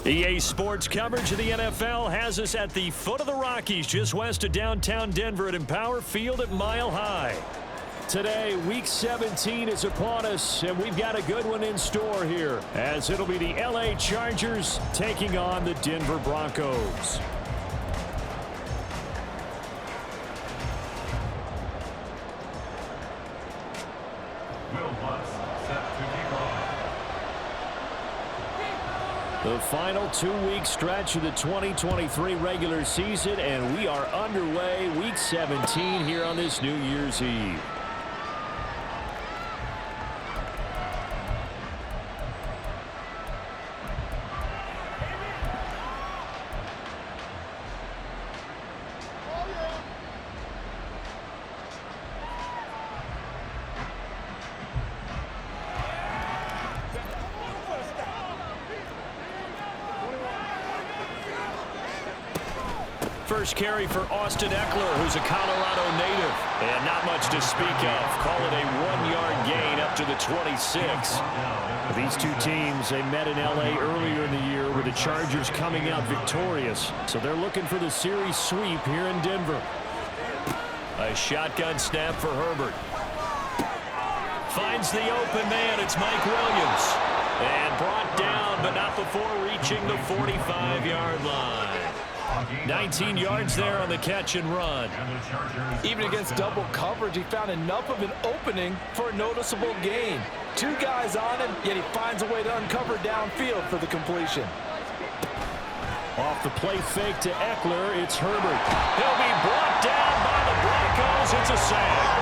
EA Sports coverage of the NFL has us at the foot of the Rockies, just west of downtown Denver at Empower Field at Mile High. Today, Week 17 is upon us, and we've got a good one in store here, as it'll be the LA Chargers taking on the Denver Broncos. The final 2-week stretch of the 2023 regular season, and we are underway Week 17 here on this New Year's Eve. First carry for Austin Eckler, who's a Colorado native. And not much to speak of. Call it a 1-yard gain up to the 26. These two teams, they met in L.A. earlier in the year with the Chargers coming out victorious. So they're looking for the series sweep here in Denver. A shotgun snap for Herbert. Finds the open man. It's Mike Williams. And brought down, but not before reaching the 45-yard line. 19 yards there on the catch and run. Even against double coverage, he found enough of an opening for a noticeable gain. Two guys on him, yet he finds a way to uncover downfield for the completion. Off the play fake to Eckler, it's Herbert. He'll be brought down by the Broncos. It's a sack.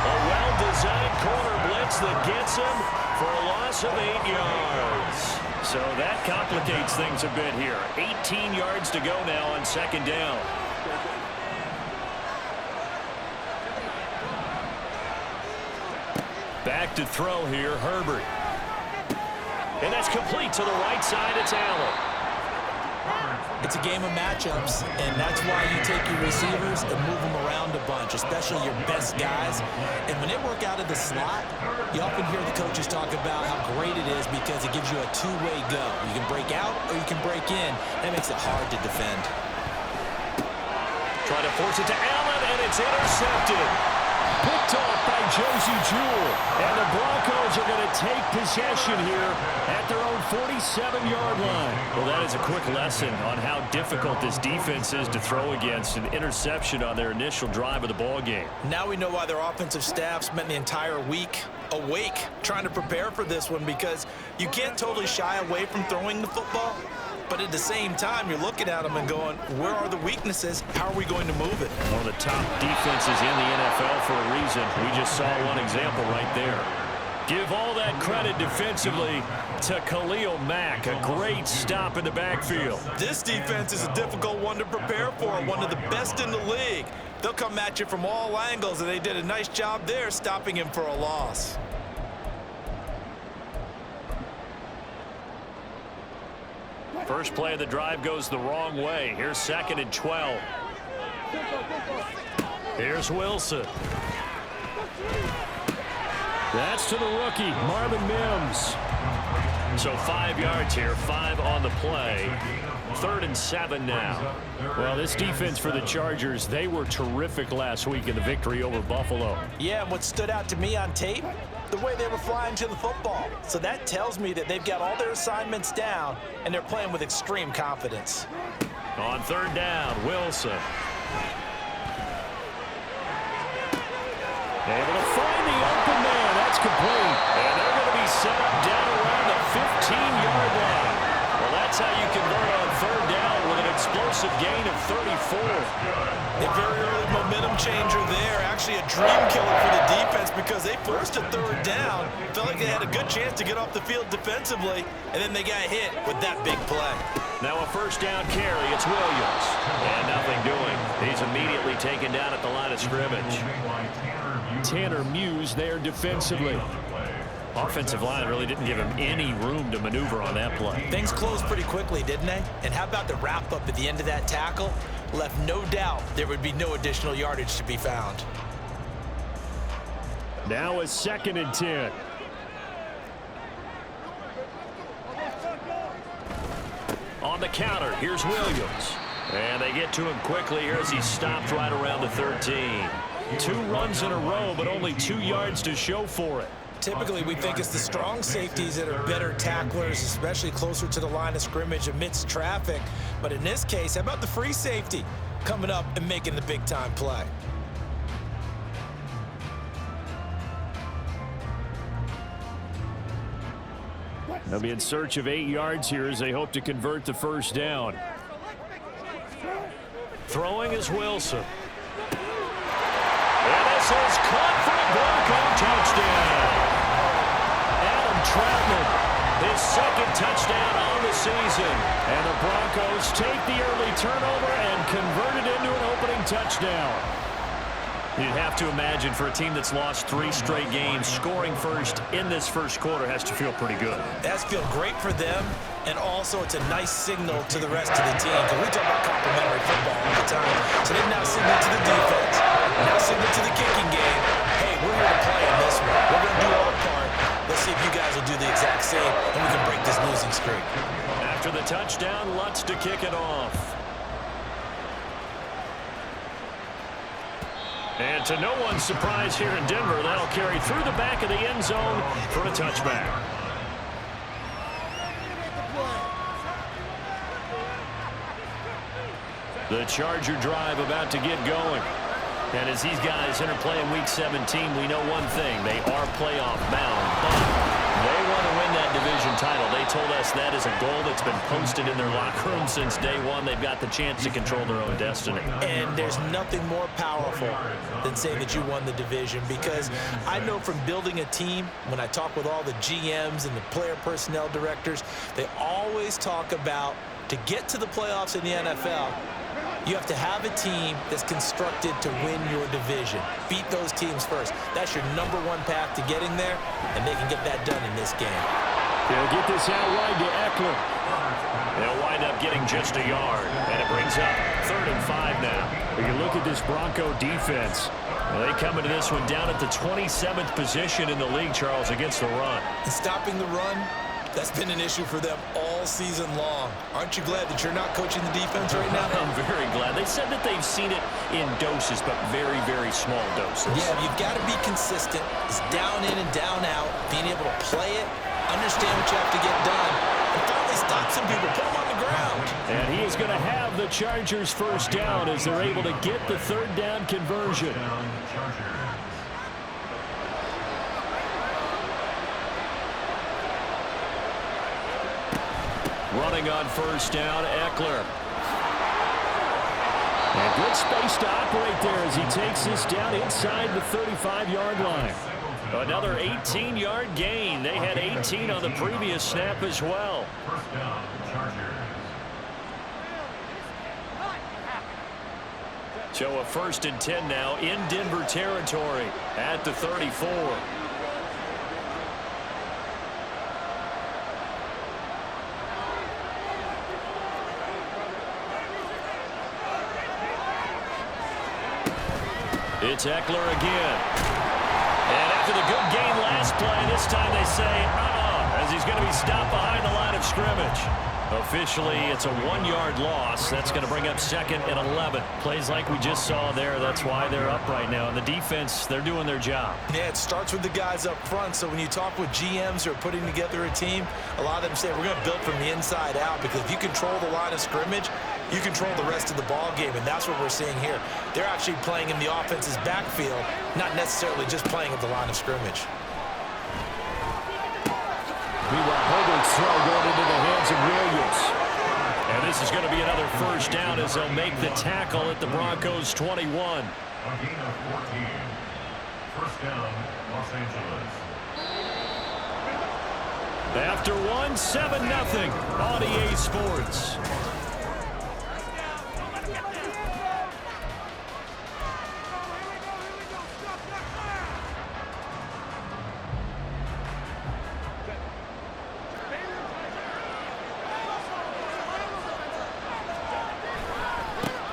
A well-designed corner blitz that gets him for a loss of 8 yards. So that complicates things a bit here. 18 yards to go now on second down. Back to throw here, Herbert. And that's complete to the right side. It's Allen. It's a game of matchups, and that's why you take your receivers and move them around a bunch, especially your best guys. And when they work out of the slot, you often hear the coaches talk about how great it is because it gives you a two-way go. You can break out or you can break in. That makes it hard to defend. Try to force it to Allen, and it's intercepted. Picked off by Josie Jewell. And the Broncos are going to take possession here at their own 47-yard line. Well, that is a quick lesson on how difficult this defense is to throw against. An interception on their initial drive of the ball game. Now we know why their offensive staff spent the entire week awake trying to prepare for this one, because you can't totally shy away from throwing the football. But at the same time, you're looking at them and going, where are the weaknesses? How are we going to move it? One of the top defenses in the NFL for a reason. We just saw one example right there. Give all that credit defensively to Khalil Mack. A great stop in the backfield. This defense is a difficult one to prepare for, one of the best in the league. They'll come at you from all angles, and they did a nice job there stopping him for a loss. First play of the drive goes the wrong way. Here's 2nd and 12. Here's Wilson. That's to the rookie, Marvin Mims. So 5 yards here, 5 on the play. 3rd and 7 now. Well, this defense for the Chargers, they were terrific last week in the victory over Buffalo. Yeah, and what stood out to me on tape, the way they were flying to the football. So that tells me that they've got all their assignments down, and they're playing with extreme confidence. On 3rd down, Wilson. Able to find the open man. That's complete. And they're going to be set up down around the 15-yard line. Well, that's how you convert on 3rd down with an explosive gain of 34. A very early momentum changer there. Actually a dream killer for the defense because they forced a 3rd down. Felt like they had a good chance to get off the field defensively, and then they got hit with that big play. Now a 1st down carry. It's Williams. And nothing doing. He's immediately taken down at the line of scrimmage. Tanner Muse there defensively. Offensive line really didn't give him any room to maneuver on that play. Things closed pretty quickly, didn't they? And how about the wrap-up at the end of that tackle? Left no doubt there would be no additional yardage to be found. Now a 2nd and 10. On the counter, here's Williams. And they get to him quickly here as he stopped right around the 13. 2 runs in a row, but only 2 yards to show for it. Typically, we think it's the strong safeties that are better tacklers, especially closer to the line of scrimmage amidst traffic. But in this case, how about the free safety coming up and making the big-time play? They'll be in search of 8 yards here as they hope to convert the first down. Throwing is Wilson. And this is caught for a Bronco touchdown. Adam Troutman, his second touchdown on the season. And the Broncos take the early turnover and convert it into an opening touchdown. You'd have to imagine for a team that's lost 3 straight games, scoring first in this first quarter has to feel pretty good. It has to feel great for them, and also it's a nice signal to the rest of the team. Because we talk about complimentary football all the time. So they've now signaled to the defense, now signaled to the kicking game. Hey, we're here to play in this one. We're going to do our part. Let's see if you guys will do the exact same, and we can break this losing streak. After the touchdown, Lutz to kick it off. And to no one's surprise here in Denver, that'll carry through the back of the end zone for a touchback. The Charger drive about to get going. And as these guys interplay in Week 17, we know one thing. They are playoff bound, but they want to win that division title. They told us that is a goal that's been posted in their locker room since day one. They've got the chance to control their own destiny. And there's nothing more powerful than saying that you won the division, because I know from building a team, when I talk with all the GMs and the player personnel directors, they always talk about to get to the playoffs in the NFL, you have to have a team that's constructed to win your division. Beat those teams first. That's your #1 path to getting there, and they can get that done in this game. They'll get this out wide to Eckler. They'll wind up getting just a yard, and it brings up 3rd and 5 now. When you look at this Bronco defense, they come into this one down at the 27th position in the league, Charles, against the run. And stopping the run, that's been an issue for them all season long. Aren't you glad that you're not coaching the defense right now? I'm very glad. They said that they've seen it in doses, but very, very small doses. Yeah, you've got to be consistent. It's down in and down out, being able to play it, understand what you have to get done, and finally stop some people, put them on the ground. And he is going to have the Chargers first down as they're able to get the 3rd down conversion. Running on first down, Eckler. And good space to operate there as he takes this down inside the 35-yard line. Another 18-yard gain. They had 18 on the previous snap as well. So a 1st and 10 now in Denver territory at the 34. It's Eckler again. And after the good gain last play, this time they say, as he's going to be stopped behind the line of scrimmage. Officially, it's a 1-yard loss. That's going to bring up 2nd and 11. Plays like we just saw there. That's why they're up right now. And the defense, they're doing their job. Yeah, it starts with the guys up front. So when you talk with GMs who are putting together a team, a lot of them say, we're going to build from the inside out, because if you control the line of scrimmage, you control the rest of the ball game, and that's what we're seeing here. They're actually playing in the offense's backfield, not necessarily just playing at the line of scrimmage. Meanwhile, Herbert's throw going into the hands of Williams. And this is going to be another first down as they'll make the tackle at the Broncos' 21. A gain of 14. First down, Los Angeles. After 7-0 on EA Sports.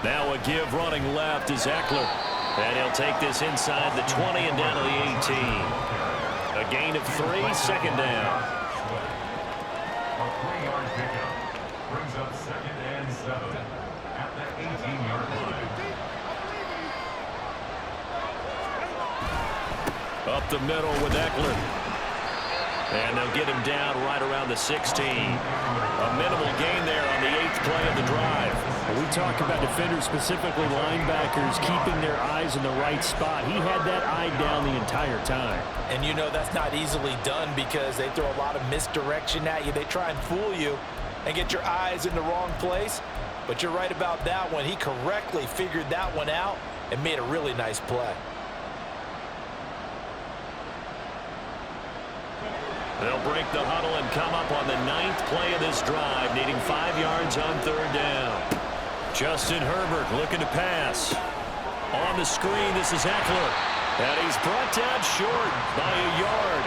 Now a give running left is Eckler. And he'll take this inside the 20 and down to the 18. A gain of 3, 2nd down. A 3-yard pickup. brings up 2nd and 7 at the 18-yard line. Up the middle with Eckler. And they'll get him down right around the 16. A minimal gain there on the 8th play of the drive. When we talk about defenders, specifically linebackers, keeping their eyes in the right spot, he had that eye down the entire time. And you know that's not easily done because they throw a lot of misdirection at you. They try and fool you and get your eyes in the wrong place. But you're right about that one. He correctly figured that one out and made a really nice play. They'll break the huddle and come up on the 9th play of this drive, needing 5 yards on 3rd down. Justin Herbert looking to pass. On the screen, this is Eckler. And he's brought down short by a yard.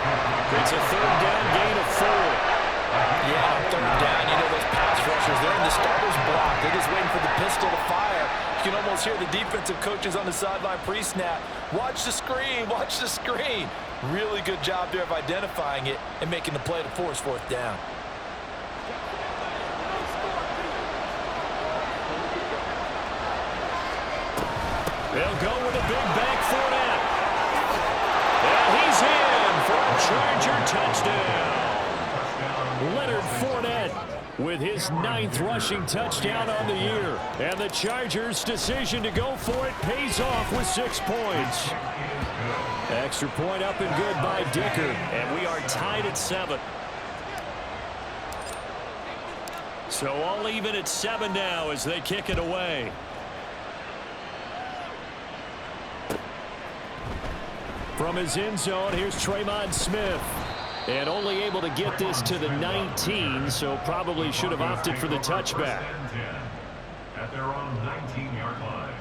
It's a 3rd down gain of 4. Yeah, on 3rd down, you know those pass rushers, they're in the starter's block. They're just waiting for the pistol to fire. You can almost hear the defensive coaches on the sideline pre-snap. Watch the screen, watch the screen. Really good job there of identifying it and making the play to force 4th down. They'll go with a big back Fournette. And he's in for a Charger touchdown. Leonard Fournette with his 9th rushing touchdown on the year. And the Chargers' decision to go for it pays off with 6 points. Extra point up and good by Dicker. And we are tied at 7. So all even at 7 now as they kick it away. From his end zone, here's Tremon Smith. And only able to get this to the 19, so probably should have opted for the touchback. At their own 19-yard line.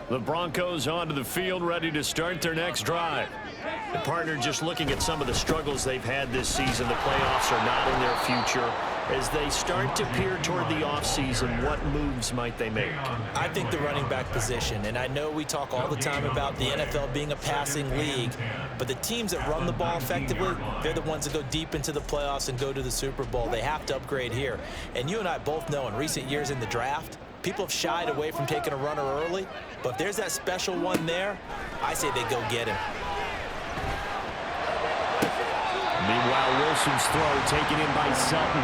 The Broncos onto the field, ready to start their next drive. The partner, just looking at some of the struggles they've had this season, the playoffs are not in their future. As they start to peer toward the offseason, what moves might they make? I think the running back position, and I know we talk all the time about the NFL being a passing league, but the teams that run the ball effectively, they're the ones that go deep into the playoffs and go to the Super Bowl. They have to upgrade here. And you and I both know in recent years in the draft, people have shied away from taking a runner early, but if there's that special one there, I say they go get him. Meanwhile, Wilson's throw taken in by Sutton.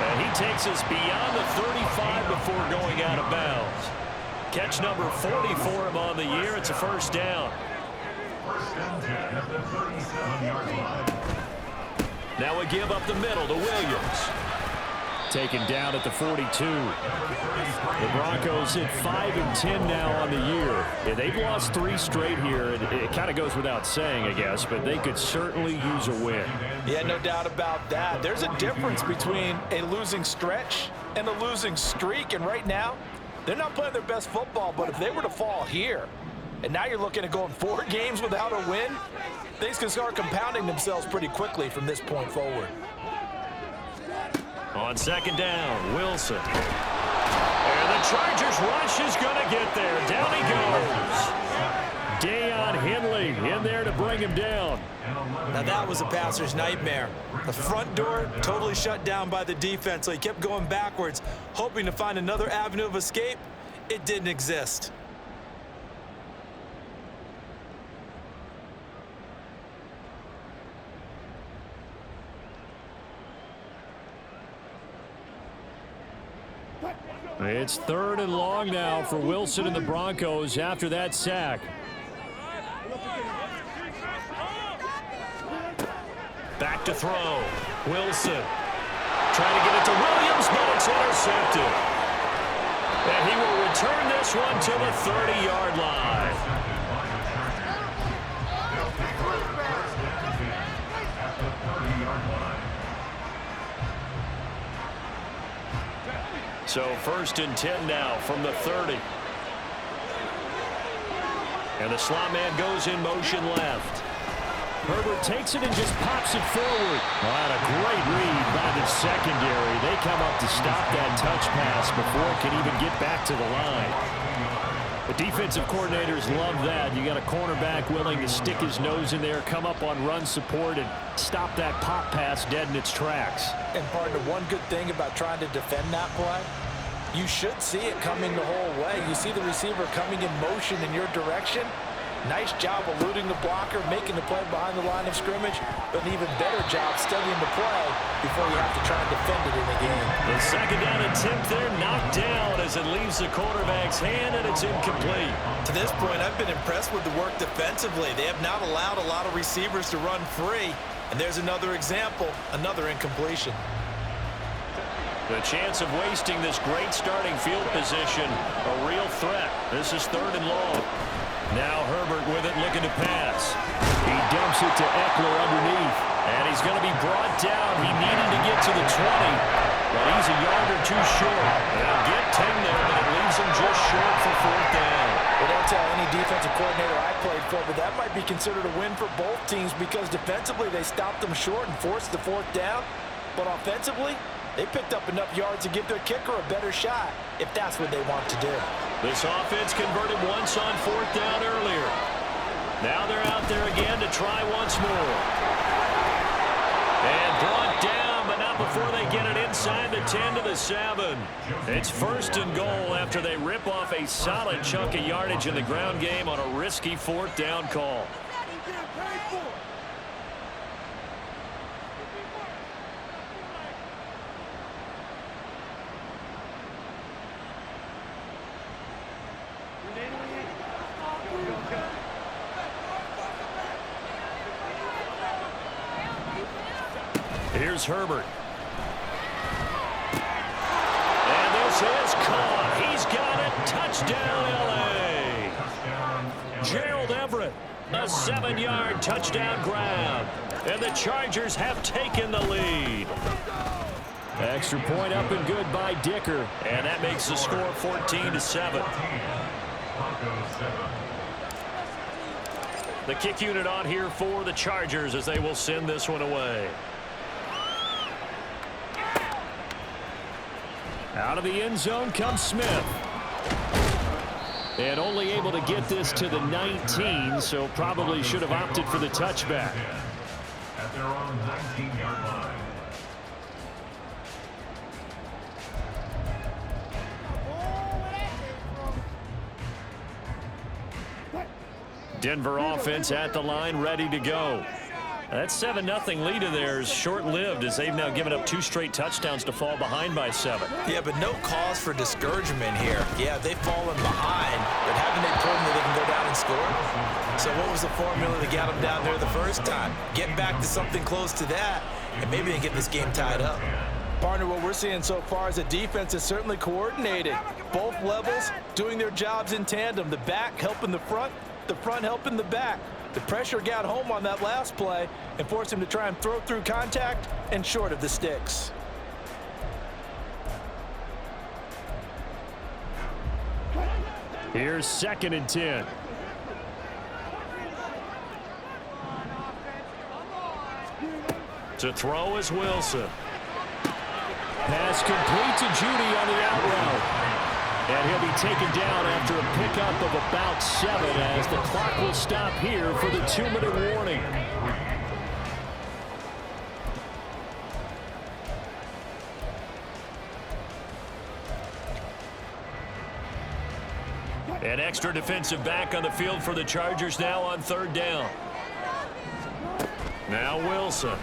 And he takes us beyond the 35 before going out of bounds. Catch number 40 for him on the year. It's a 1st down. 1st and 10 at the 37-yard line. Now a give up the middle to Williams. Taken down at the 42. The Broncos hit 5 and 10 now on the year. Yeah, they've lost 3 straight here. It kind of goes without saying, I guess, but they could certainly use a win. Yeah, no doubt about that. There's a difference between a losing stretch and a losing streak, and right now, they're not playing their best football, but if they were to fall here, and now you're looking at going 4 games without a win, things can start compounding themselves pretty quickly from this point forward. On 2nd down, Wilson. And the Chargers rush is going to get there. Down he goes. Deion Henley in there to bring him down. Now that was a passer's nightmare. The front door totally shut down by the defense, so he kept going backwards, hoping to find another avenue of escape. It didn't exist. It's 3rd and long now for Wilson and the Broncos after that sack. Back to throw. Wilson trying to get it to Williams, but it's intercepted. And he will return this one to the 30-yard line. At the 30-yard line. So 1st and 10 now from the 30. And the slot man goes in motion left. Herbert takes it and just pops it forward. What a great read by the secondary. They come up to stop that touch pass before it can even get back to the line. The defensive coordinators love that. You got a cornerback willing to stick his nose in there, come up on run support, and stop that pop pass dead in its tracks. And partner, one good thing about trying to defend that play, you should see it coming the whole way. You see the receiver coming in motion in your direction. Nice job eluding the blocker, making the play behind the line of scrimmage, but an even better job studying the play before you have to try and defend it in the game. The second down attempt there knocked down as it leaves the quarterback's hand, and it's incomplete. To this point, I've been impressed with the work defensively. They have not allowed a lot of receivers to run free. And there's another example, another incompletion. The chance of wasting this great starting field position, a real threat. This is 3rd and long. Now Herbert with it, looking to pass. He dumps it to Eckler underneath. And he's going to be brought down. He needed to get to the 20, but he's a yard or two short. They'll get 10 there, but it leaves him just short for 4th down. Well, don't tell any defensive coordinator I played for, but that might be considered a win for both teams because defensively they stopped them short and forced the 4th down. But offensively, they picked up enough yards to give their kicker a better shot if that's what they want to do. This offense converted once on 4th down earlier. Now they're out there again to try once more. And brought down, but not before they get it inside the 10 to the 7. It's 1st and goal after they rip off a solid chunk of yardage in the ground game on a risky 4th down call. Here's Herbert. And this is caught. He's got it. Touchdown, L.A. Gerald Everett, a 7-yard touchdown grab. And the Chargers have taken the lead. Extra point up and good by Dicker. And that makes the score 14-7. The kick unit on here for the Chargers as they will send this one away. Out of the end zone comes Smith. And only able to get this to the 19, so probably should have opted for the touchback. At their own 19-yard line. Denver offense at the line, ready to go. That 7-0 lead of theirs short-lived as they've now given up 2 straight touchdowns to fall behind by 7. Yeah, but no cause for discouragement here. Yeah, they've fallen behind, but haven't they proven that they can go down and score? So what was the formula to get them down there the first time? Get back to something close to that, and maybe they get this game tied up. Partner, what we're seeing so far is a defense is certainly coordinated. Both levels doing their jobs in tandem. The back helping the front helping the back. The pressure got home on that last play and forced him to try and throw through contact and short of the sticks. Here's 2nd and 10. To throw is Wilson. Pass complete to Judy on the out route. And he'll be taken down after a pickup of about 7 as the clock will stop here for the 2-minute warning. An extra defensive back on the field for the Chargers now on 3rd down. Now Wilson.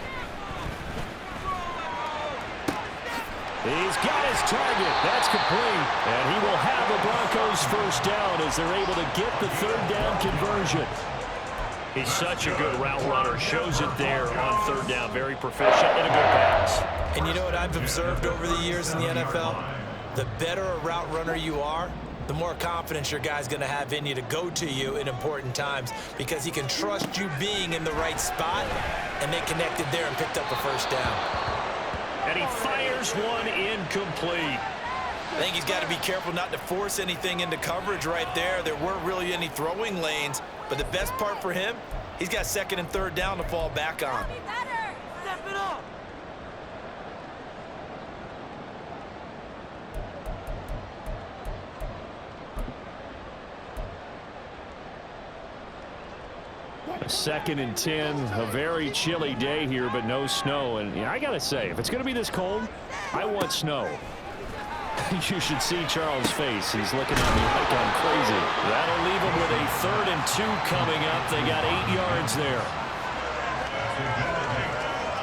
He's got his target. That's complete. And he will have the Broncos 1st down as they're able to get the 3rd down conversion. He's such a good route runner. Shows it there on 3rd down. Very proficient and a good pass. And you know what I've observed over the years in the NFL? The better a route runner you are, the more confidence your guy's going to have in you to go to you in important times because he can trust you being in the right spot, and they connected there and picked up a 1st down. And he fires one incomplete. I think he's got to be careful not to force anything into coverage right there. There weren't really any throwing lanes, but the best part for him, He's got second and third down to fall back on. Step it up. A 2nd and 10, a very chilly day here, but no snow. And I got to say, if it's going to be this cold, I want snow. You should see Charles' face. He's looking at me like I'm crazy. That'll leave them with a 3rd and 2 coming up. They got 8 yards there.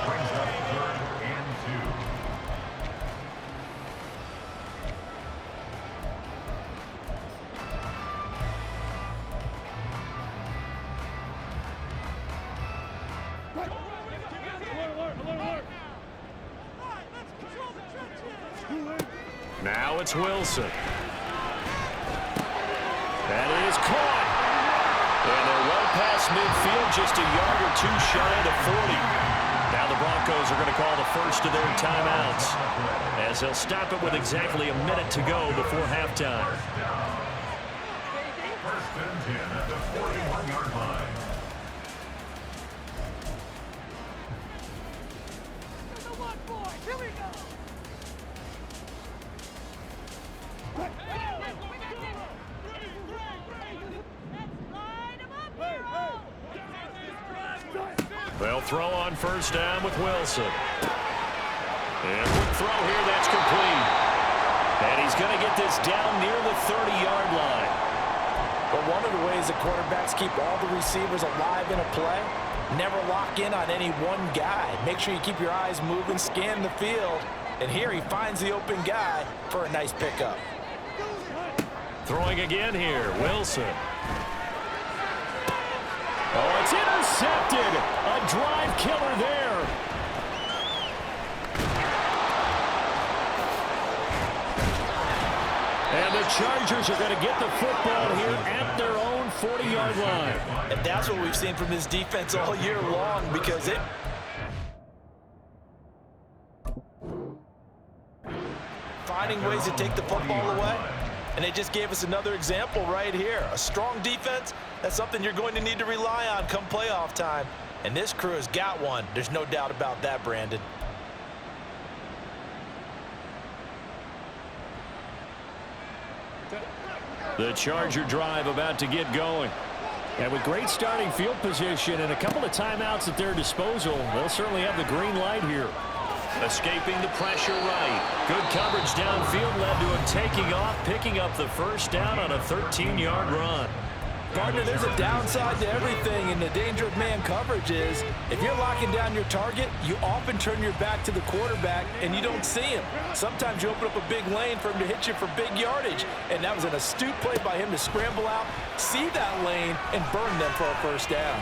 Brings up 3rd and 2. Now it's Wilson. That is caught. And they're well past midfield, just a yard or 2 shy of the 40. Now the Broncos are going to call the first of their timeouts, as they'll stop it with exactly a minute to go before halftime. 1st and 10 at the 41-yard line. Here we go. They'll throw on 1st down with Wilson. And quick throw here, that's complete. And he's going to get this down near the 30-yard line. But one of the ways that quarterbacks keep all the receivers alive in a play, never lock in on any one guy. Make sure you keep your eyes moving, scan the field. And here he finds the open guy for a nice pickup. Throwing again here, Wilson. Oh, it's intercepted. A drive killer there. And the Chargers are going to get the football here at their own 40-yard line. And that's what we've seen from this defense all year long, because it... finding ways to take the football away. And they just gave us another example right here. A strong defense, that's something you're going to need to rely on come playoff time. And this crew has got one. There's no doubt about that, Brandon. The Charger drive about to get going. And with great starting field position and a couple of timeouts at their disposal, they'll certainly have the green light here. Escaping the pressure right. Good coverage downfield led to him taking off, picking up the 1st down on a 13-yard run. Partner, there's a downside to everything, and the danger of man coverage is if you're locking down your target, you often turn your back to the quarterback and you don't see him. Sometimes you open up a big lane for him to hit you for big yardage, and that was an astute play by him to scramble out, see that lane, and burn them for a 1st down.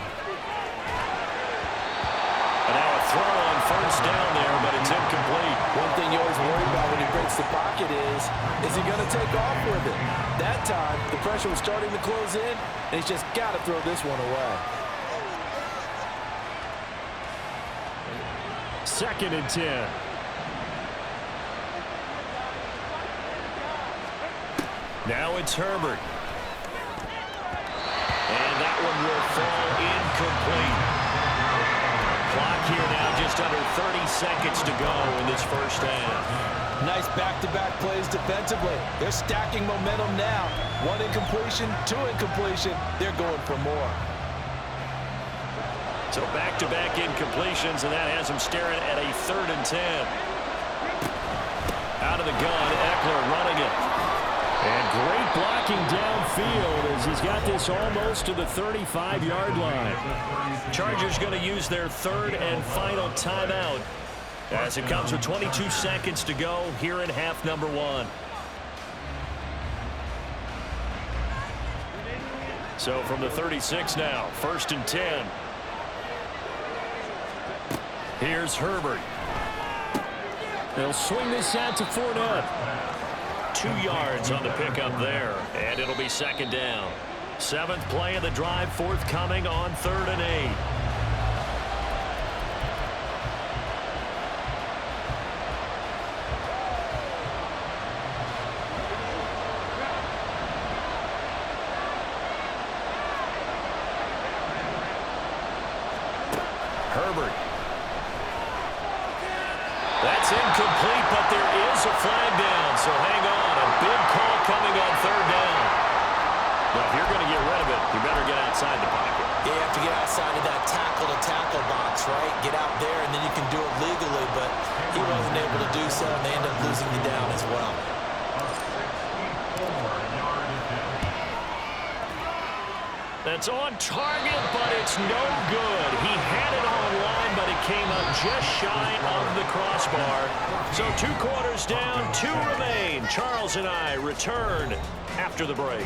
And now a throw on 1st down there, but it's incomplete. One thing you always worry about when he breaks the pocket is he going to take off with it? That time, the pressure was starting to close in, and he's just got to throw this one away. 2nd and 10. Now it's Herbert. And that one will fall incomplete. Clock here now just under 30 seconds to go in this 1st half. Nice back-to-back plays defensively. They're stacking momentum now. 1 incompletion, 2 incompletion. They're going for more. So back-to-back incompletions, and that has him staring at a 3rd and 10. Out of the gun, Eckler running it. And great blocking downfield as he's got this almost to the 35-yard line. Chargers going to use their 3rd and final timeout as it comes with 22 seconds to go here in half number 1. So from the 36 now, 1st and 10. Here's Herbert. They'll swing this out to Fournette. 2 yards on the pickup there, and it'll be 2nd down. 7th play of the drive forthcoming on 3rd and 8. It's incomplete, but there is a flag down, so hang on. A big call coming on third down. Well, if you're going to get rid of it, you better get outside the pocket. You have to get outside of that tackle-to-tackle box, right? Get out there, and then you can do it legally, but he wasn't able to do so, and they end up losing the down as well. That's on target, but it's no good. He had it on line, but it came up just shy of the crossbar. So 2 quarters down, 2 remain. Charles and I return after the break.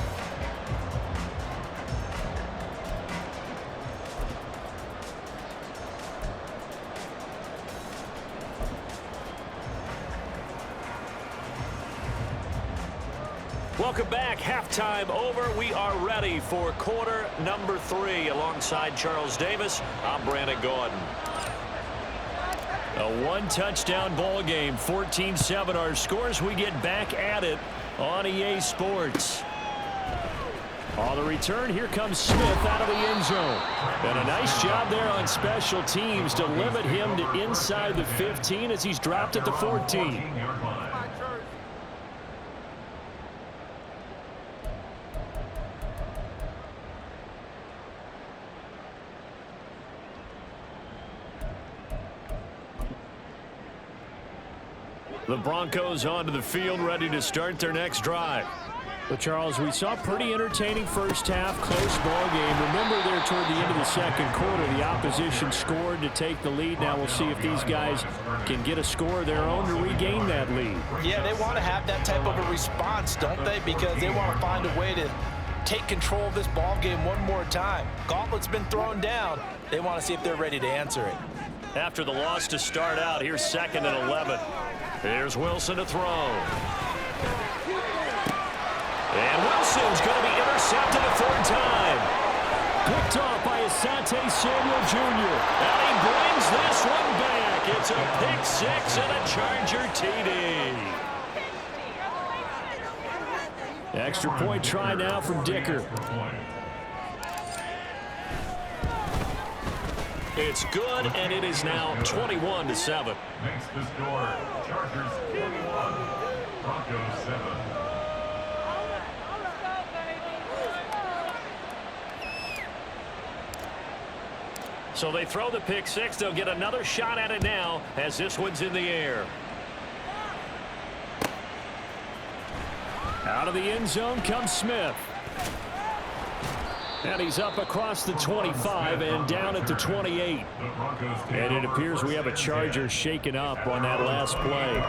Welcome back. Halftime over. We are ready for quarter number 3. Alongside Charles Davis, I'm Brandon Gordon. A 1-touchdown ball game, 14-7 our scores. We get back at it on EA Sports. On the return, here comes Smith out of the end zone. And a nice job there on special teams to limit him to inside the 15 as he's dropped at the 14. The Broncos onto the field, ready to start their next drive. Well, Charles, we saw pretty entertaining first half, close ball game. Remember there toward the end of the second quarter, the opposition scored to take the lead. Now we'll see if these guys can get a score of their own to regain that lead. Yeah, they want to have that type of a response, don't they? Because they want to find a way to take control of this ball game one more time. Gauntlet's been thrown down. They want to see if they're ready to answer it. After the loss to start out, here's 2nd and 11. Here's Wilson to throw. And Wilson's going to be intercepted a 3rd time. Picked off by Asante Samuel Jr. And he brings this one back. It's a pick 6 and a Charger TD. Extra point try now from Dicker. It's good, and it is now 21-7. Makes the score. Chargers 41, Broncos 7. So they throw the pick 6. They'll get another shot at it now as this one's in the air. Out of the end zone comes Smith. And he's up across the 25 and down at the 28. And it appears we have a Charger shaken up on that last play.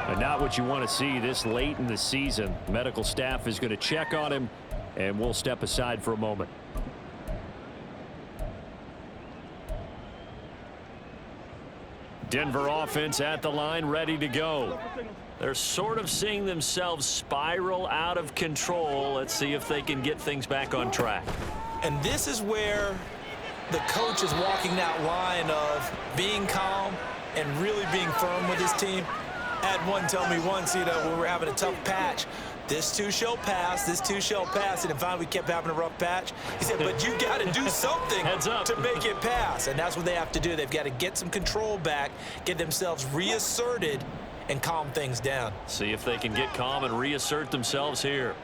But not what you want to see this late in the season. Medical staff is going to check on him, and we'll step aside for a moment. Denver offense at the line, ready to go. They're sort of seeing themselves spiral out of control. Let's see if they can get things back on track. And this is where the coach is walking that line of being calm and really being firm with his team. I had one tell me once, when we were having a tough patch, this too shall pass, this too shall pass, and finally we kept having a rough patch. He said, but you got to do something to make it pass, and that's what they have to do. They've got to get some control back, get themselves reasserted, and calm things down. See if they can get calm and reassert themselves here.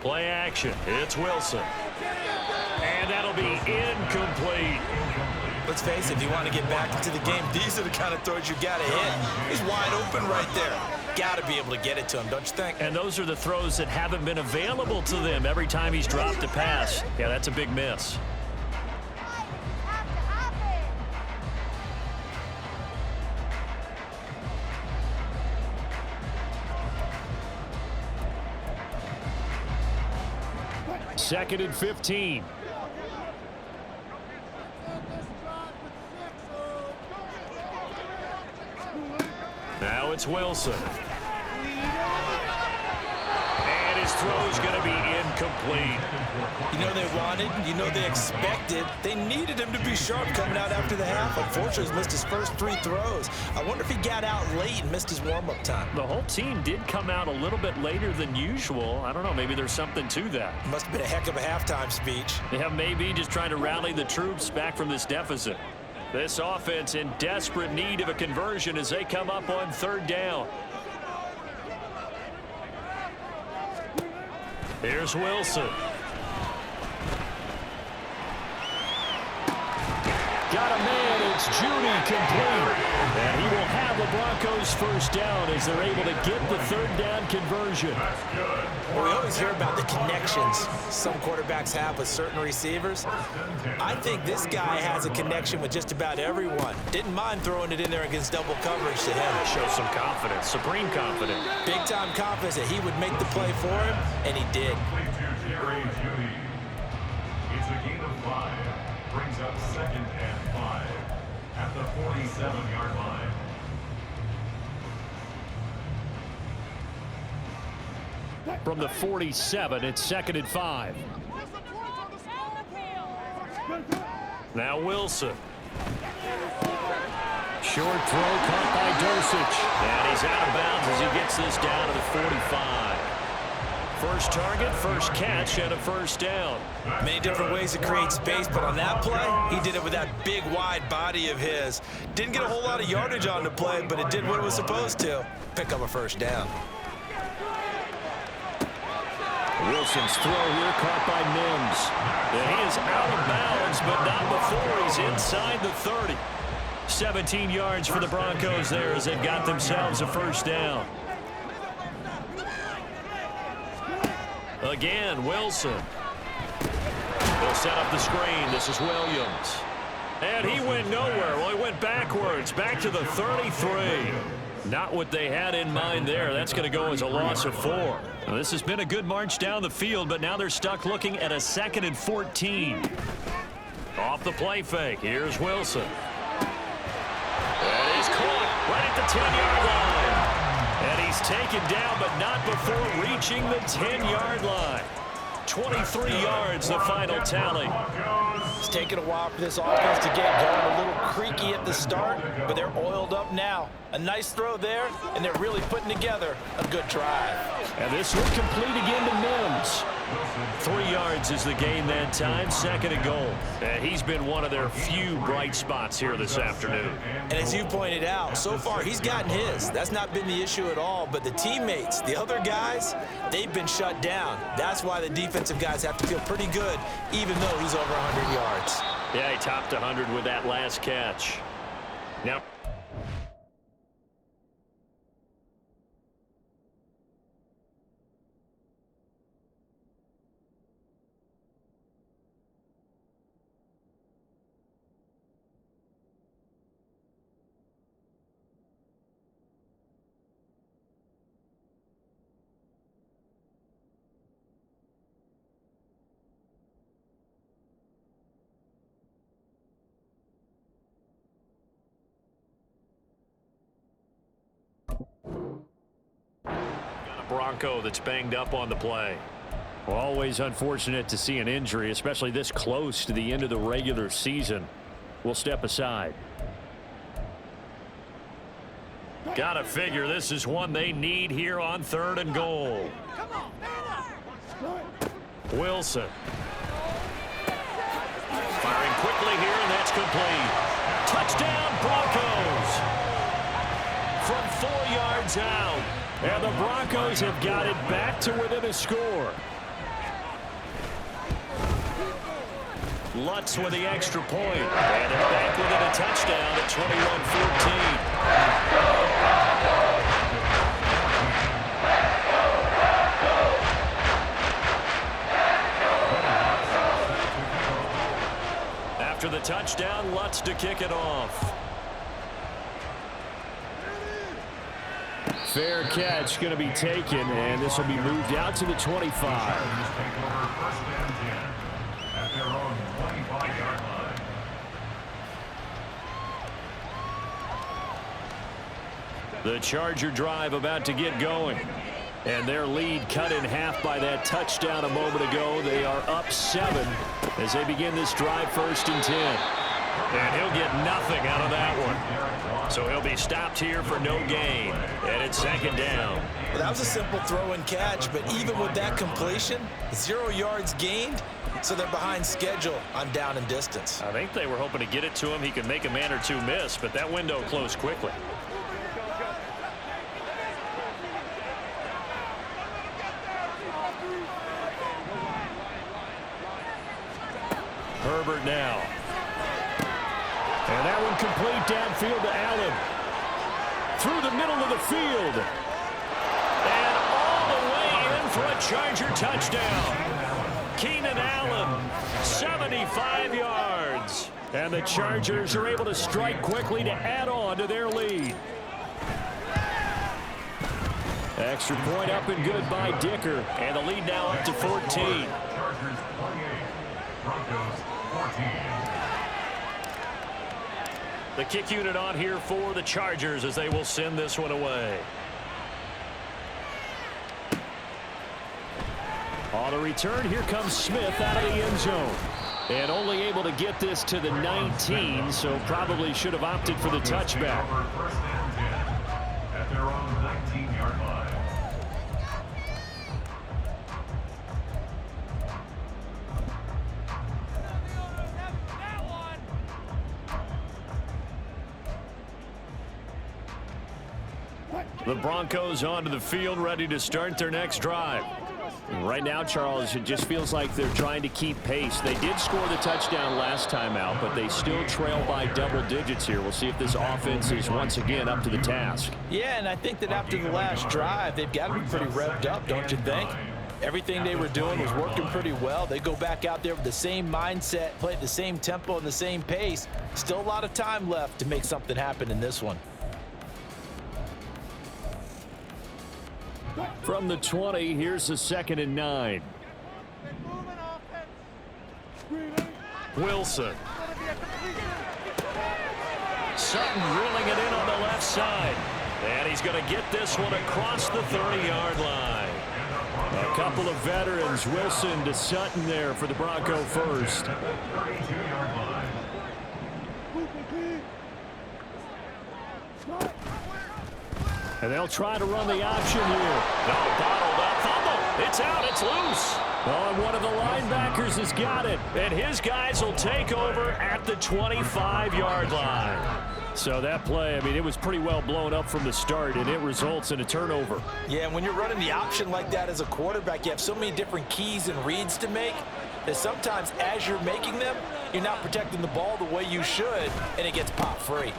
Play action. It's Wilson. And that'll be incomplete. Let's face it, if you want to get back into the game, these are the kind of throws you got to hit. He's wide open right there. Got to be able to get it to him, don't you think? And those are the throws that haven't been available to them every time he's dropped a pass. Yeah, that's a big miss. Second and 15. Now it's Wilson. And his throw's going to be incomplete. You know they wanted, you know they expected. They needed him to be sharp coming out after the half. Unfortunately, he's missed his first 3 throws. I wonder if he got out late and missed his warm-up time. The whole team did come out a little bit later than usual. I don't know, maybe there's something to that. Must have been a heck of a halftime speech. Yeah, maybe just trying to rally the troops back from this deficit. This offense in desperate need of a conversion as they come up on 3rd down. Here's Wilson. Got a man, it's Judy, complete. And he will have the Broncos 1st down as they're able to get the 3rd down conversion. Well, we always hear about the connections some quarterbacks have with certain receivers. I think this guy has a connection with just about everyone. Didn't mind throwing it in there against double coverage to him. Shows some confidence, supreme confidence. Big-time confidence that he would make the play for him, and he did. It's a gain of 5. Brings up 2nd and 5 at the 47-yard line. From the 47, it's 2nd and 5. Now Wilson. Short throw caught by Dosich. And he's out of bounds as he gets this down to the 45. First target, first catch, and a 1st down. Many different ways to create space, but on that play, he did it with that big, wide body of his. Didn't get a whole lot of yardage on the play, but it did what it was supposed to. Pick up a 1st down. Wilson's throw here caught by Mims. And he is out of bounds, but not before he's inside the 30. 17 yards for the Broncos there as they've got themselves a 1st down. Again, Wilson. They'll set up the screen. This is Williams. And he went nowhere. Well, he went backwards, back to the 33. Not what they had in mind there. That's going to go as a loss of 4. Now, this has been a good march down the field, but now they're stuck looking at a 2nd and 14. Off the play fake. Here's Wilson. And he's caught right at the 10-yard line. And he's taken down, but not before reaching the 10-yard line. 23 yards, the final tally. It's taken a while for this offense to get going. A little creaky at the start, but they're oiled up now. A nice throw there, and they're really putting together a good drive. And this will complete again to Mims. 3 yards is the gain that time, 2nd and goal. And he's been one of their few bright spots here this afternoon. And as you pointed out, so far he's gotten his. That's not been the issue at all. But the teammates, the other guys, they've been shut down. That's why the defensive guys have to feel pretty good, even though he's over 100 yards. Yeah, he topped 100 with that last catch. Now, Bronco that's banged up on the play. Well, always unfortunate to see an injury, especially this close to the end of the regular season. We'll step aside. Gotta figure this is one they need here on 3rd and goal. Wilson. Firing quickly here, and that's complete. Touchdown, Broncos. From 4 yards out. And the Broncos have got it back to within a score. Lutz with the extra point. And they're back within a touchdown at 21-14. After the touchdown, Lutz to kick it off. Fair catch going to be taken, and this will be moved out to the 25. The Charger drive about to get going. And their lead cut in half by that touchdown a moment ago. They are up 7 as they begin this drive 1st and 10. And he'll get nothing out of that one. So he'll be stopped here for no gain. And it's 2nd down. Well, that was a simple throw and catch, but even with that completion, 0 yards gained, So they're behind schedule on down and distance. I think they were hoping to get it to him. He could make a man or two miss, but that window closed quickly. Herbert now. And that one complete downfield to Allen. Through the middle of the field. And all the way in for a Charger touchdown. Keenan Allen, 75 yards. And the Chargers are able to strike quickly to add on to their lead. Extra point up and good by Dicker. And the lead now up to 14. Chargers 28, Broncos 14. The kick unit on here for the Chargers as they will send this one away. On the return, here comes Smith out of the end zone. And only able to get this to the 19, so probably should have opted for the touchback. First and 10 at their own 19-yard line. The Broncos onto the field, ready to start their next drive. Right now, Charles, it just feels like they're trying to keep pace. They did score the touchdown last time out, but they still trail by double digits here. We'll see if this offense is once again up to the task. Yeah, and I think that after the last drive, they've got to be pretty revved up, don't you think? Everything they were doing was working pretty well. They go back out there with the same mindset, play at the same tempo and the same pace. Still a lot of time left to make something happen in this one. From the 20, here's the 2nd and 9. Wilson. Sutton drilling it in on the left side. And he's going to get this one across the 30-yard line. A couple of veterans, Wilson to Sutton there for the Bronco first. 32-yard line. And they'll try to run the option here. No, bottled up, fumble. It's out, it's loose. Oh, and one of the linebackers has got it. And his guys will take over at the 25-yard line. So that play, I mean, it was pretty well blown up from the start, and it results in a turnover. Yeah, and when you're running the option like that as a quarterback, you have so many different keys and reads to make that sometimes as you're making them, you're not protecting the ball the way you should, and it gets popped free.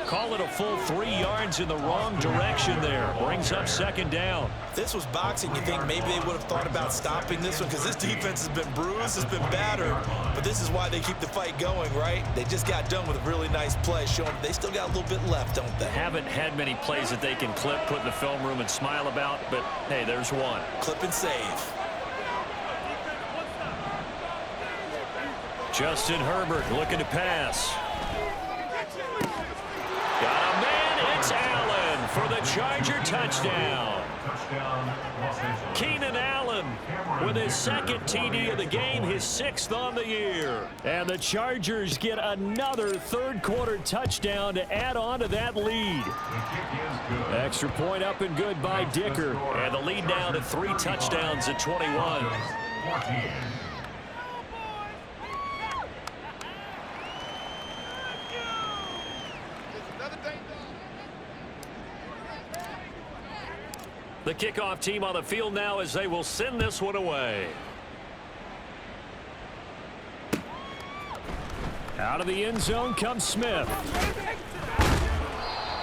Call it a full 3 yards in the wrong direction there. Brings up 2nd down. If this was boxing, you think maybe they would have thought about stopping this one because this defense has been bruised, it's been battered, but this is why they keep the fight going, right? They just got done with a really nice play, showing they still got a little bit left, don't they? Haven't had many plays that they can clip, put in the film room, and smile about, but hey, there's one. Clip and save. Justin Herbert looking to pass. Got a man, it's Allen for the Charger touchdown. Keenan Allen with his 2nd TD of the game, his 6th on the year. And the Chargers get another 3rd quarter touchdown to add on to that lead. Extra point up and good by Dicker. And the lead now to 3 touchdowns at 21. The kickoff team on the field now as they will send this one away. Out of the end zone comes Smith.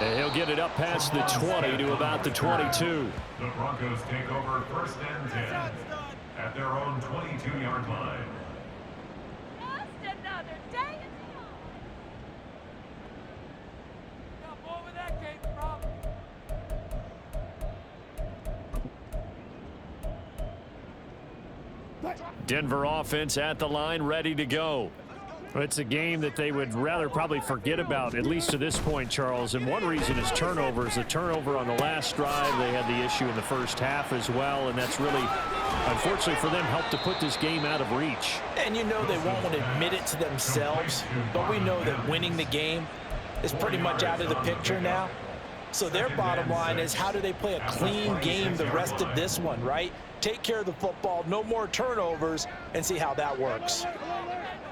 And he'll get it up past the 20 to about the 22. The Broncos take over 1st and 10 at their own 22-yard line. Just another day in the office. Got more with that game, Rob. Denver offense at the line, ready to go. It's a game that they would rather probably forget about, at least to this point, Charles. And one reason is turnovers. The turnover on the last drive, they had the issue in the first half as well, and that's really, unfortunately for them, helped to put this game out of reach. And you know they won't want to admit it to themselves, but we know that winning the game is pretty much out of the picture now. So their bottom line is, how do they play a clean game the rest of this one, right? take care of the football, no more turnovers, and see how that works.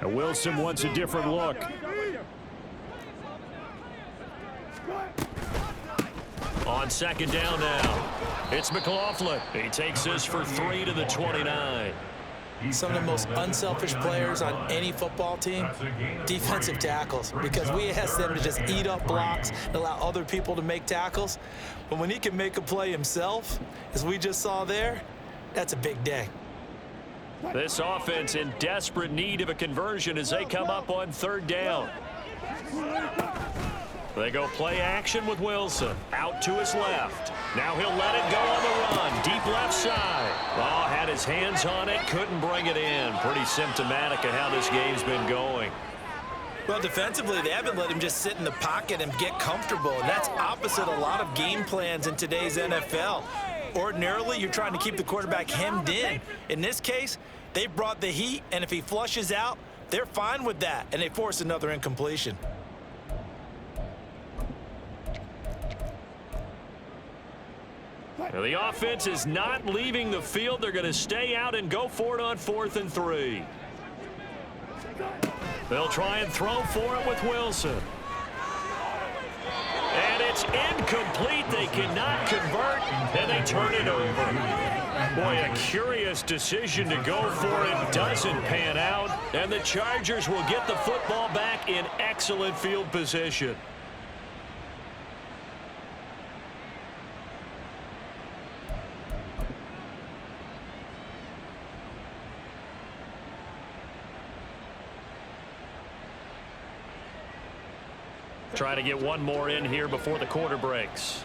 Now Wilson wants a different look. On second down now, it's McLaughlin. He takes this for 3 to the 29. Some of the most unselfish players on any football team, defensive tackles, because we ask them to just eat up blocks and allow other people to make tackles. But when he can make a play himself, as we just saw there, that's a big day. This offense in desperate need of a conversion as they come up on third down. They go play action with Wilson. Out to his left. Now he'll let it go on the run. Deep left side. Oh, had his hands on it. Couldn't bring it in. Pretty symptomatic of how this game's been going. Well, defensively, they haven't let him just sit in the pocket and get comfortable. And that's opposite a lot of game plans in today's NFL. Ordinarily, you're trying to keep the quarterback hemmed in. In this case, they brought the heat, and if he flushes out, they're fine with that, and they force another incompletion. Now, the offense is not leaving the field. They're going to stay out and go for it on 4th and 3. They'll try and throw for it with Wilson. And it's incomplete. They cannot convert, and they turn it over. Boy, a curious decision to go for it. Doesn't pan out, and the Chargers will get the football back in excellent field position. Trying to get one more in here before the quarter breaks.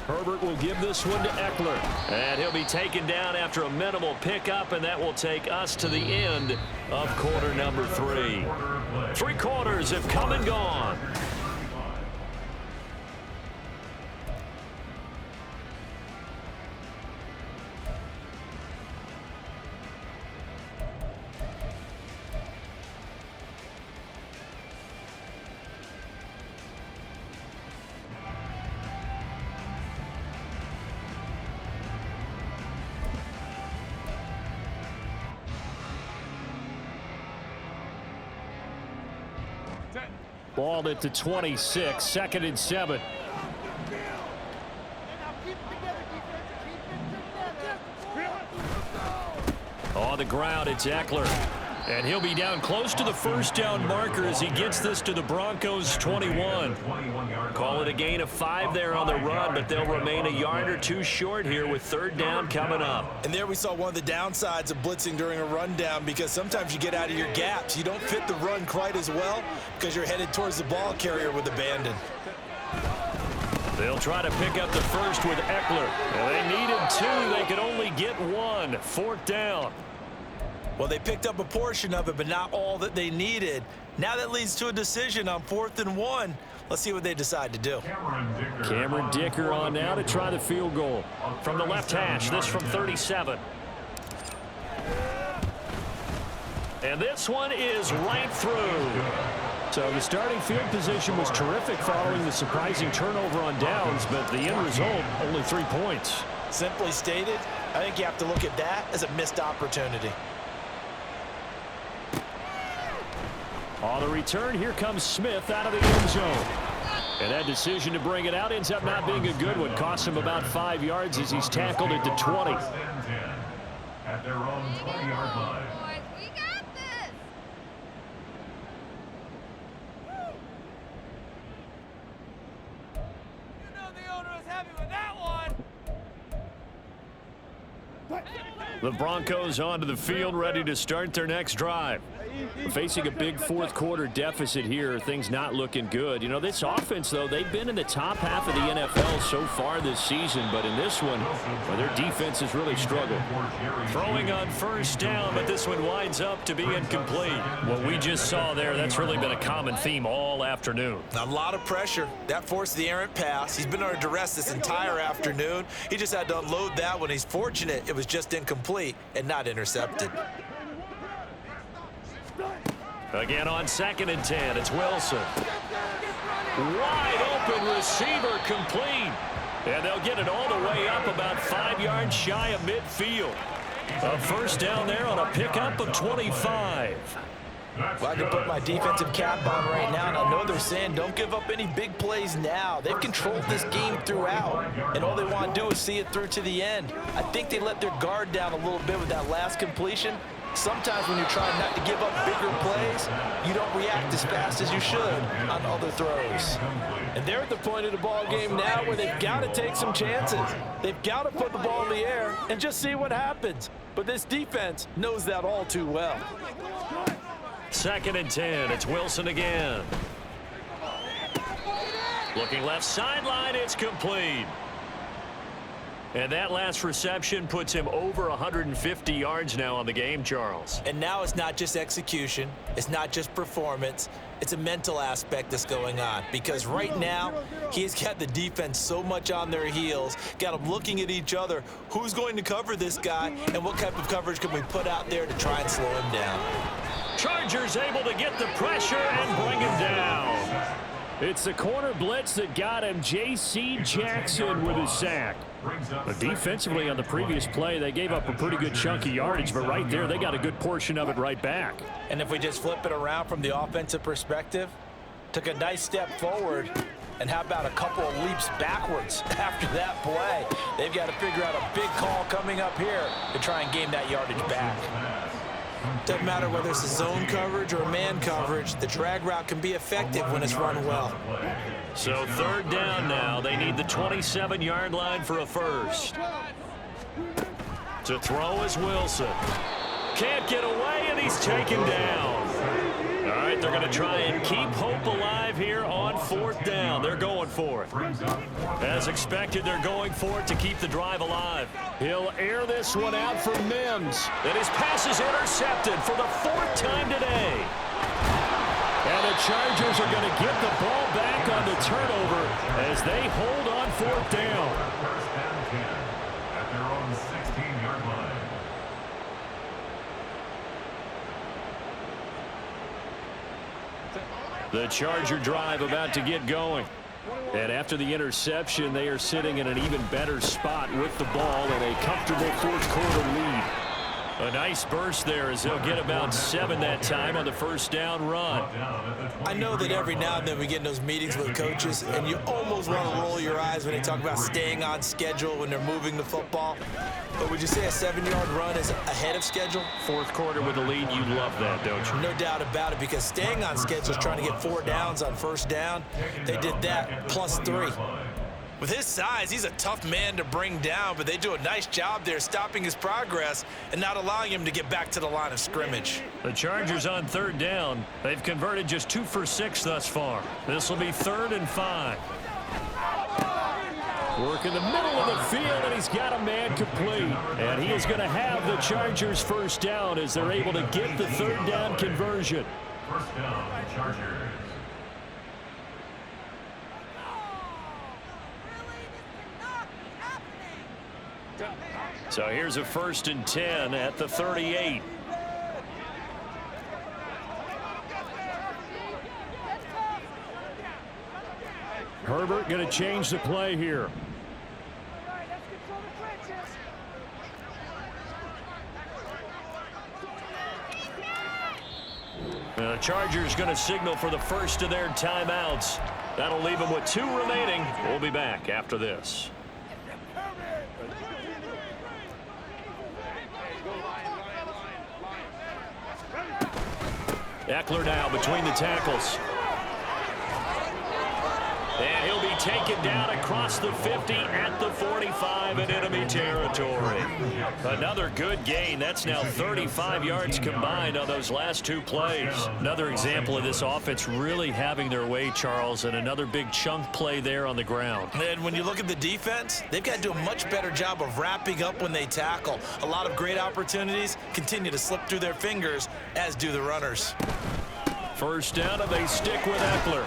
Herbert will give this one to Eckler. And he'll be taken down after a minimal pickup, and that will take us to the end of quarter number 3. 3 quarters have come and gone. Ball at the 26, 2nd and 7. On the ground, it's Eckler. And he'll be down close to the first down marker as he gets this to the Broncos' 21. Call it a gain of 5 there on the run, but they'll remain a yard or 2 short here with 3rd down coming up. And there we saw one of the downsides of blitzing during a rundown, because sometimes you get out of your gaps. You don't fit the run quite as well because you're headed towards the ball carrier with abandon. They'll try to pick up the first with Eckler. Now, they needed 2. They could only get 1. 4th down. Well, they picked up a portion of it, but not all that they needed. Now that leads to a decision on 4th and 1. Let's see what they decide to do. Cameron Dicker on now to try the field goal. From the left hash, this from 37. And this one is right through. So the starting field position was terrific following the surprising turnover on downs, but the end result, only 3 points. Simply stated, I think you have to look at that as a missed opportunity. On the return, here comes Smith out of the end zone. And that decision to bring it out ends up not being a good one. Costs him about 5 yards as he's tackled at the 20. At their own 20-yard line. Boys, we got this. You know the owner is happy with that one. The Broncos onto the field, ready to start their next drive. Facing a big 4th quarter deficit here, things not looking good. You know, this offense, though, they've been in the top half of the NFL so far this season, but in this one, well, their defense has really struggled. Throwing on 1st down, but this one winds up to be incomplete. What we just saw there, that's really been a common theme all afternoon. A lot of pressure. That forced the errant pass. He's been under duress this entire afternoon. He just had to unload that one. He's fortunate it was just incomplete and not intercepted. Again on 2nd and 10, it's Wilson. Wide open receiver complete. And they'll get it all the way up about 5 yards shy of midfield. A first down there on a pickup of 25. Well, I can put my defensive cap on right now, and I know they're saying don't give up any big plays now. They've controlled this game throughout, and all they want to do is see it through to the end. I think they let their guard down a little bit with that last completion. Sometimes when you're trying not to give up bigger plays, you don't react as fast as you should on other throws. And they're at the point of the ball game now where they've got to take some chances. They've got to put the ball in the air and just see what happens. But this defense knows that all too well. 2nd and 10. It's Wilson again. Looking left sideline. It's complete. And that last reception puts him over 150 yards now on the game, Charles. And now it's not just execution. It's not just performance. It's a mental aspect that's going on. Because right now, he's got the defense so much on their heels, got them looking at each other. Who's going to cover this guy, and what type of coverage can we put out there to try and slow him down? Chargers able to get the pressure and bring him down. It's the corner blitz that got him. J.C. Jackson with his sack. Defensively on the previous play, they gave up a pretty good chunk of yardage, but right there, they got a good portion of it right back. And if we just flip it around from the offensive perspective, took a nice step forward, and how about a couple of leaps backwards after that play? They've got to figure out a big call coming up here to try and gain that yardage back. Doesn't matter whether it's a zone coverage or a man coverage, the drag route can be effective when it's run well. So 3rd down now. They need the 27-yard line for a first. To throw is Wilson. Can't get away, and he's taken down. All right, they're going to try and keep hope alive here on 4th down. They're going for it. As expected, they're going for it to keep the drive alive. He'll air this one out for Mims. And his pass is intercepted for the 4th time today. And the Chargers are going to get the ball back on the turnover as they hold on 4th down. First and 10 at their own 16-yard line. The Charger drive about to get going. And after the interception, they are sitting in an even better spot with the ball and a comfortable 4th quarter lead. A nice burst there as they'll get about 7 that time on the first down run. I know that every now and then we get in those meetings with coaches, and you almost want to roll your eyes when they talk about staying on schedule when they're moving the football. But would you say a 7-yard run is ahead of schedule? 4th quarter with the lead, you love that, don't you? No doubt about it, because staying on schedule is trying to get 4 downs on first down. They did that plus 3. With his size, he's a tough man to bring down, but they do a nice job there stopping his progress and not allowing him to get back to the line of scrimmage. The Chargers on 3rd down. They've converted just 2 for 6 thus far. This will be 3rd and 5. Work in the middle of the field, and he's got a man complete. And he is going to have the Chargers first down as they're able to get the 3rd down conversion. First down, Chargers. So here's a 1st and 10 at the 38. Herbert going to change the play here. The Chargers going to signal for the first of their timeouts. That'll leave them with 2 remaining. We'll be back after this. Eckler now between the tackles. And he'll be taken down across the 50 at the 45 in enemy territory. Another good gain. That's now 35 yards combined on those last 2 plays. Another example of this offense really having their way, Charles, and another big chunk play there on the ground. And when you look at the defense, they've got to do a much better job of wrapping up when they tackle. A lot of great opportunities continue to slip through their fingers, as do the runners. First down, and they stick with Eckler.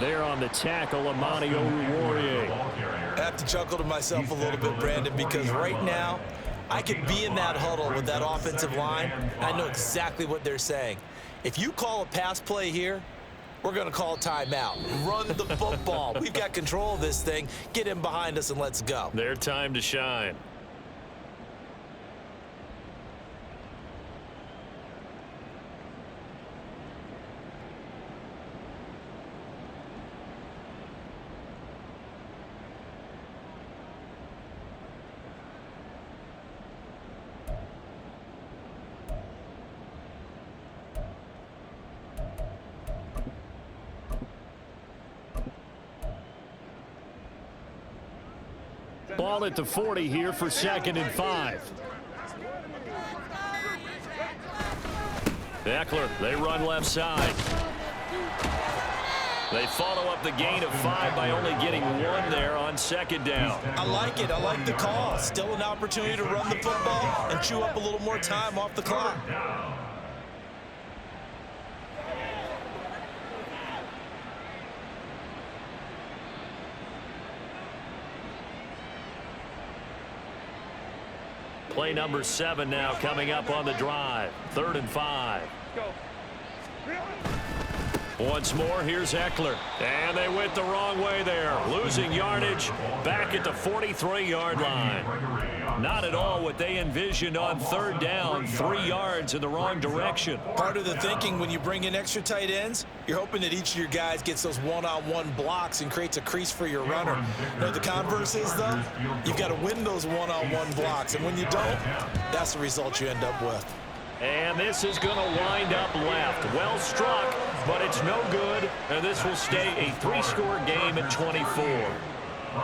There on the tackle, Amani Oruwariye. I have to chuckle to myself a little bit, Brandon, because right now I could be in that huddle with that offensive line. I know exactly what they're saying. If you call a pass play here, we're going to call timeout. Run the football. We've got control of this thing. Get him behind us and let's go. Their time to shine. Ball at the 40 here for 2nd and 5. Eckler, they run left side. They follow up the gain of 5 by only getting 1 there on 2nd down. I like it. I like the call. Still an opportunity to run the football and chew up a little more time off the clock. Play number 7 now coming up on the drive. 3rd and 5. Once more, here's Eckler. And they went the wrong way there. Losing yardage back at the 43-yard line. Not at all what they envisioned on 3rd down. 3 yards in the wrong direction. Part of the thinking when you bring in extra tight ends, you're hoping that each of your guys gets those one-on-one blocks and creates a crease for your runner. You know what the converse is, though? You've got to win those one-on-one blocks. And when you don't, that's the result you end up with. And this is going to wind up left. Well struck, but it's no good. And this will stay a 3-score game at 24.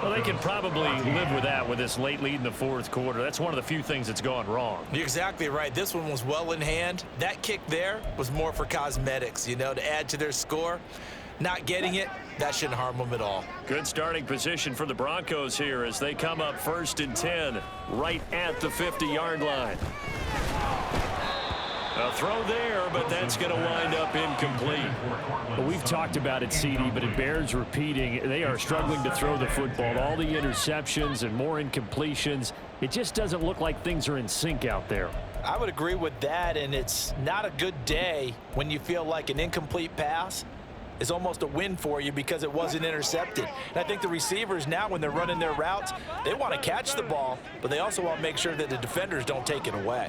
Well, they can probably live with that with this late lead in the 4th quarter. That's one of the few things that's gone wrong. You're exactly right. This one was well in hand. That kick there was more for cosmetics, you know, to add to their score. Not getting it, that shouldn't harm them at all. Good starting position for the Broncos here as they come up 1st and 10 right at the 50-yard line. A throw there, but that's going to wind up incomplete. Well, we've talked about it, CD, but it bears repeating. They are struggling to throw the football. All the interceptions and more incompletions. It just doesn't look like things are in sync out there. I would agree with that, and it's not a good day when you feel like an incomplete pass is almost a win for you because it wasn't intercepted. And I think the receivers now, when they're running their routes, they want to catch the ball, but they also want to make sure that the defenders don't take it away.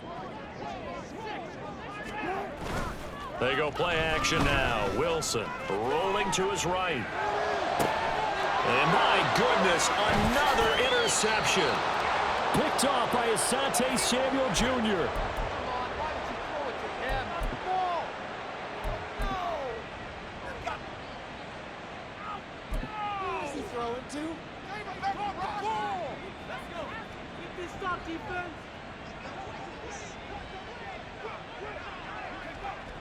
They go play action now. Wilson rolling to his right. And my goodness, another interception. Picked off by Asante Samuel Jr.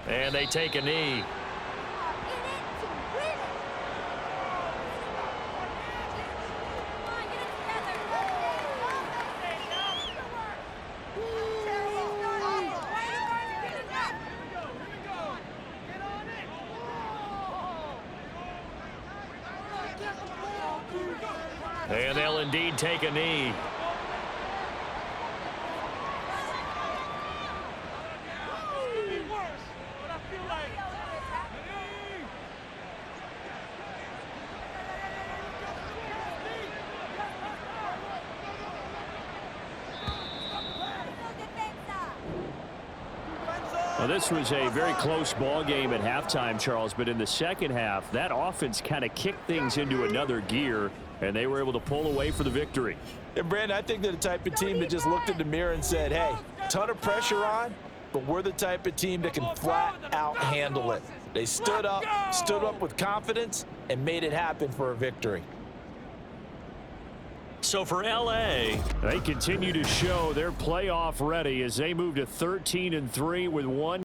And they take a knee. And they'll indeed take a knee. Well, this was a very close ball game at halftime, Charles, but in the second half, that offense kind of kicked things into another gear, and they were able to pull away for the victory. And, Brandon, I think they're the type of team that just looked in the mirror and said, hey, ton of pressure on, but we're the type of team that can flat out handle it. They stood up with confidence, and made it happen for a victory. So for LA, they continue to show they're playoff ready as they move to 13-3 with 1